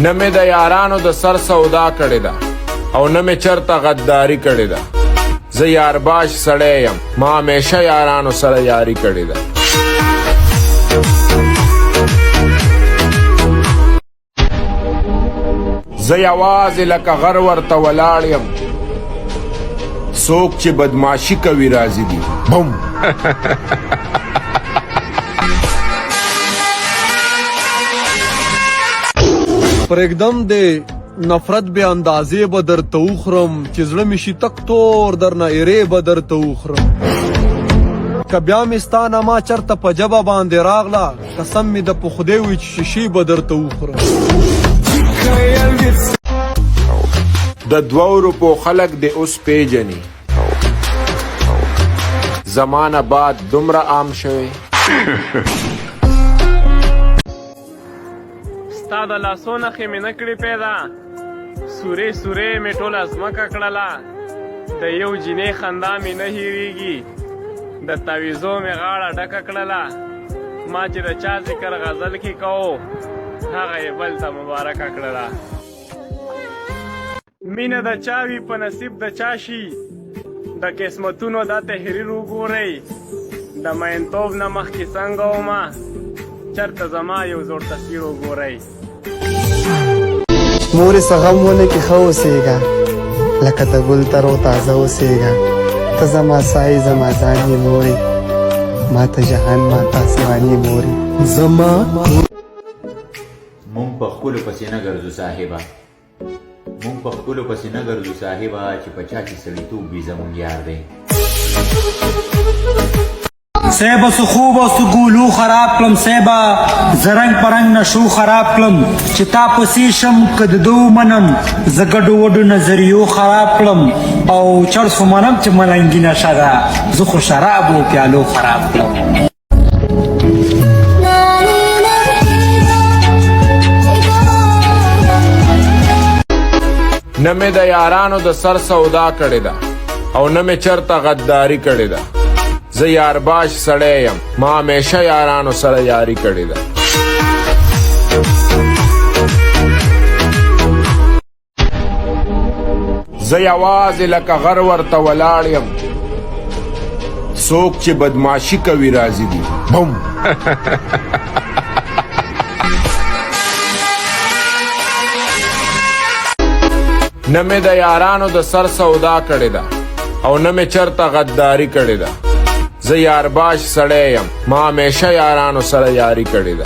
نه مې د یارانو د سر سودا کړې ده او نه مې چرته غداري کړې ده. زه یارباش سړی یم، ما همیشه یارانو سره یاري کړې ده. زه یوازې لکه غر ورته ولاړ یم، څوک چې بدماشي کوي راضي دي. بم پرېږدم دې نفرت بې اندازې به درته وخورم، چې زړه مې شي تک تور درنه ایرې به درته وخورم. که بیا مې ستا نه ما چرته په ژبه باندې راغله، قسم مې د په خدای وي چې شیشې به درته وخورم. د 2 روپو خلک دې اوس پیژني، زمانه بعد دومره عام شوی. ستا د لاسو نښې مې نه کړې پیدا، سورې سورې مې ټوله ځمکه کړله. د یو جینۍ خندا مې نه هېرېږي، د تعویذو مې غاړه ډکه کړله. ما چې د چا ذکر غزل کې کوو، هغه یې بل ته مبارکه کړله. مینه د چا وي په نصیب د چا شي، د قسمتونو دا تحریر وګورئ. د مینتوب نه مخکې څنګه ومه، چرته زما یو زوړ تصویر وګورئ. مورې څه غم ونه کې ښه اوسېږه، لکه د ګل تر و تازه اوسېږه. ته زما سایې زما ځان یې مورې، ما ته جهان ما ته اسمان یې مورې. زما مونږ په خپلو پسې نه ګرځو صاحبه، مونږ په خپلو پسې نه ګرځو صاحبه، چې په چا چې سړیتوب وي زمونږ یار دی. سیبا سو خوب او سو ګولو خراب کړم، سیبا زرنګ پرنګ نشو خراب کړم. چې تا پسې شم که د دو منم، زه ګډو وډو نظریو خراب کړم. او چرسو منم چې ملنګي نشه ده، زه خو شراب و پیالو خراب کړم. نه مې د یارانو د سر سودا کړې ده او نه مې چرته غداري کړې ده. زه یارباش سړی یم، ما همیشه یارانو سره یاري کړې ده. زه یوازې لکه غر ورته ولاړ یم، څوک چې بدماشي کوي راضي دي. بم نه مې د یارانو د سر سودا کړې ده او نه مې چرته غداري کړې ده. زه یارباش سړی یم، ما همیشه یارانو سره یاري کړې ده.